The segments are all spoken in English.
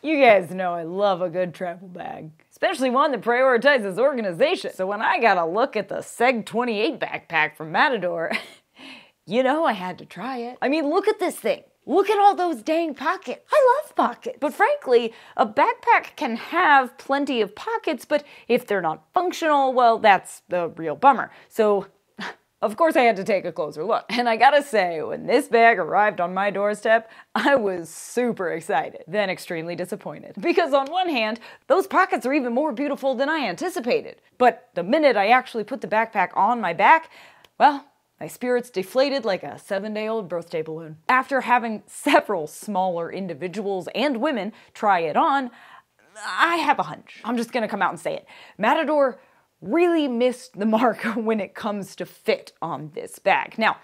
You guys know I love a good travel bag, especially one that prioritizes organization. So when I got a look at the SEG28 backpack from Matador, you know I had to try it. I mean, look at this thing. Look at all those dang pockets. I love pockets. But frankly, a backpack can have plenty of pockets, but if they're not functional, well, that's the real bummer. So, of course, I had to take a closer look. And I gotta say, when this bag arrived on my doorstep, I was super excited, then extremely disappointed. Because on one hand, those pockets are even more beautiful than I anticipated. But the minute I actually put the backpack on my back, well, my spirits deflated like a 7-day-old birthday balloon. After having several smaller individuals and women try it on, I have a hunch. I'm just gonna come out and say it. Matador really missed the mark when it comes to fit on this bag. Now,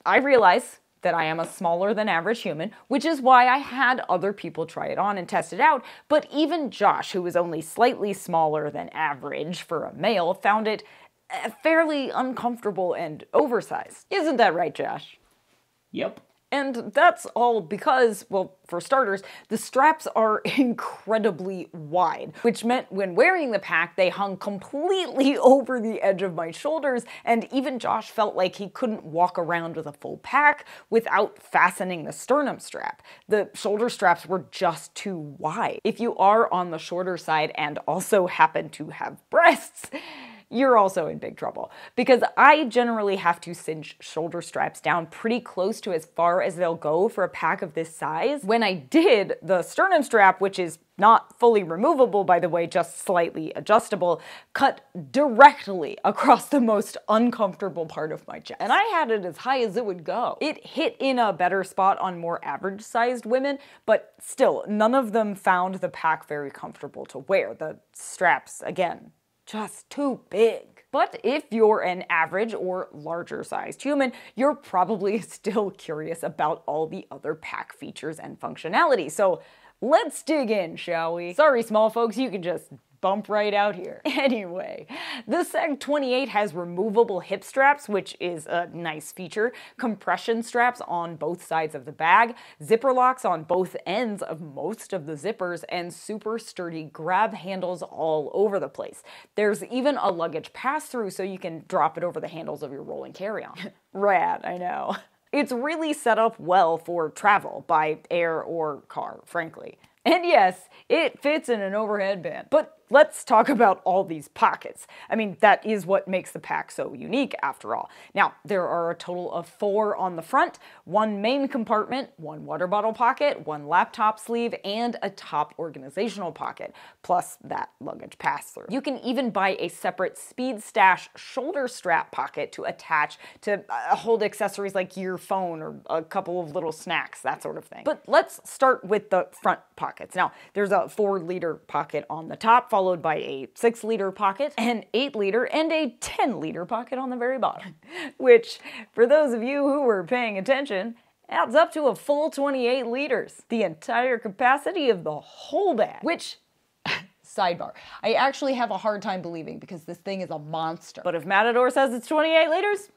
I realize that I am a smaller than average human, which is why I had other people try it on and test it out, but even Josh, who was only slightly smaller than average for a male, found it fairly uncomfortable and oversized. Isn't that right, Josh? Yep. And that's all because, well, for starters, the straps are incredibly wide, which meant when wearing the pack, they hung completely over the edge of my shoulders, and even Josh felt like he couldn't walk around with a full pack without fastening the sternum strap. The shoulder straps were just too wide. If you are on the shorter side and also happen to have breasts, you're also in big trouble, because I generally have to cinch shoulder straps down pretty close to as far as they'll go for a pack of this size. When I did, the sternum strap, which is not fully removable, by the way, just slightly adjustable, cut directly across the most uncomfortable part of my chest. And I had it as high as it would go. It hit in a better spot on more average-sized women, but still, none of them found the pack very comfortable to wear. The straps, again, just too big. But if you're an average or larger sized human, you're probably still curious about all the other pack features and functionality. So let's dig in, shall we? Sorry, small folks, you can just bump right out here. Anyway, the SEG28 has removable hip straps, which is a nice feature, compression straps on both sides of the bag, zipper locks on both ends of most of the zippers, and super sturdy grab handles all over the place. There's even a luggage pass-through so you can drop it over the handles of your rolling carry-on. Rad, I know. It's really set up well for travel by air or car, frankly. And yes, it fits in an overhead bin. But let's talk about all these pockets. I mean, that is what makes the pack so unique, after all. Now, there are a total of 4 on the front, 1 main compartment, 1 water bottle pocket, 1 laptop sleeve, and a top organizational pocket, plus that luggage pass-through. You can even buy a separate Speed Stash shoulder strap pocket to attach to hold accessories like your phone or a couple of little snacks, that sort of thing. But let's start with the front pockets. Now, there's a 4-liter pocket on the top, followed by a 6-liter pocket, an 8-liter, and a 10-liter pocket on the very bottom. Which, for those of you who were paying attention, adds up to a full 28 liters. The entire capacity of the whole bag. Which, sidebar, I actually have a hard time believing because this thing is a monster. But if Matador says it's 28 liters,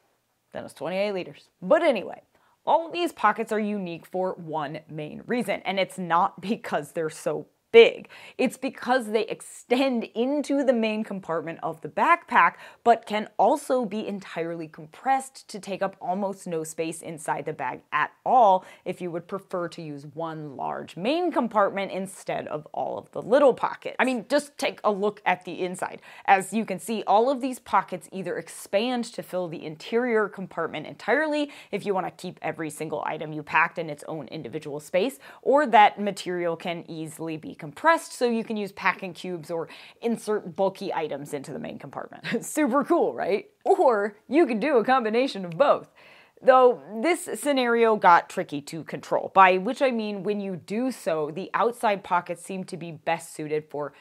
then it's 28 liters. But anyway, all of these pockets are unique for one main reason, and it's not because they're so big. It's because they extend into the main compartment of the backpack, but can also be entirely compressed to take up almost no space inside the bag at all if you would prefer to use one large main compartment instead of all of the little pockets. I mean, just take a look at the inside. As you can see, all of these pockets either expand to fill the interior compartment entirely if you want to keep every single item you packed in its own individual space, or that material can easily be compressed so you can use packing cubes or insert bulky items into the main compartment. Super cool, right? Or you could do a combination of both. Though this scenario got tricky to control, by which I mean when you do so, the outside pockets seem to be best suited for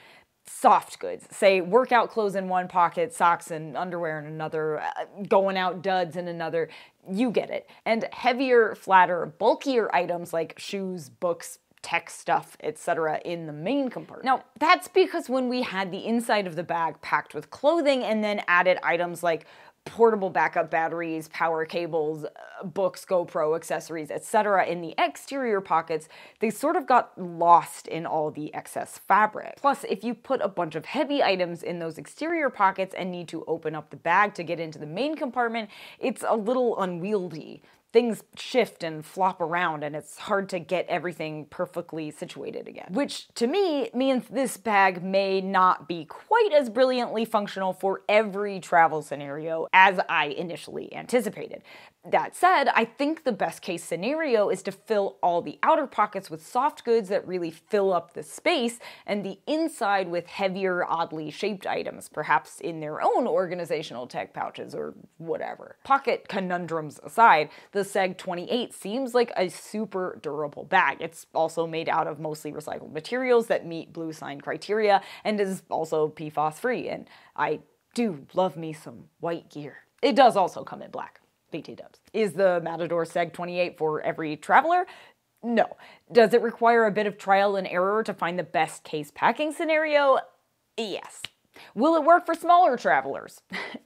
soft goods. Say workout clothes in one pocket, socks and underwear in another, going out duds in another. You get it. And heavier, flatter, bulkier items like shoes, books, tech stuff, etc. in the main compartment. Now, that's because when we had the inside of the bag packed with clothing and then added items like portable backup batteries, power cables, books, GoPro, accessories, etc. in the exterior pockets, they sort of got lost in all the excess fabric. Plus, if you put a bunch of heavy items in those exterior pockets and need to open up the bag to get into the main compartment, it's a little unwieldy. Things shift and flop around, and it's hard to get everything perfectly situated again. Which, to me, means this bag may not be quite as brilliantly functional for every travel scenario as I initially anticipated. That said, I think the best case scenario is to fill all the outer pockets with soft goods that really fill up the space, and the inside with heavier, oddly shaped items, perhaps in their own organizational tech pouches or whatever. Pocket conundrums aside, the SEG28 seems like a super durable bag. It's also made out of mostly recycled materials that meet Blue Sign criteria and is also PFAS free, and I do love me some white gear. It does also come in black. BT dubs. Is the Matador SEG28 for every traveler? No. Does it require a bit of trial and error to find the best case packing scenario? Yes. Will it work for smaller travelers?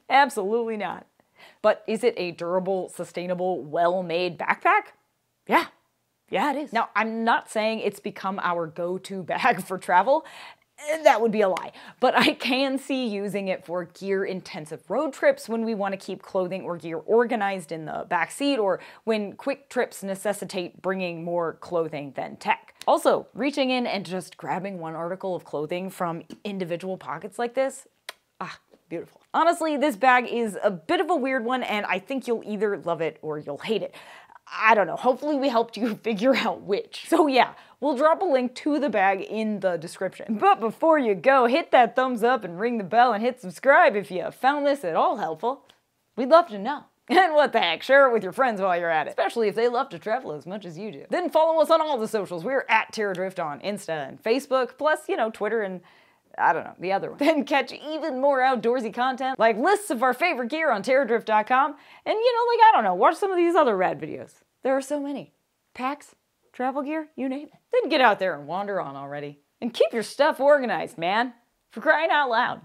Absolutely not. But is it a durable, sustainable, well-made backpack? Yeah. Yeah, it is. Now, I'm not saying it's become our go-to bag for travel. That would be a lie. But I can see using it for gear-intensive road trips when we want to keep clothing or gear organized in the back seat, or when quick trips necessitate bringing more clothing than tech. Also, reaching in and just grabbing one article of clothing from individual pockets like this, beautiful. Honestly, this bag is a bit of a weird one, and I think you'll either love it or you'll hate it. I don't know, hopefully we helped you figure out which. So yeah, we'll drop a link to the bag in the description. But before you go, hit that thumbs up and ring the bell and hit subscribe if you found this at all helpful. We'd love to know. And what the heck, share it with your friends while you're at it, especially if they love to travel as much as you do. Then follow us on all the socials. We're at Terradrift on Insta and Facebook, plus, Twitter and I don't know, the other one. Then catch even more outdoorsy content, like lists of our favorite gear on terradrift.com, and watch some of these other rad videos. There are so many. Packs, travel gear, you name it. Then get out there and wander on already. And keep your stuff organized, man. For crying out loud.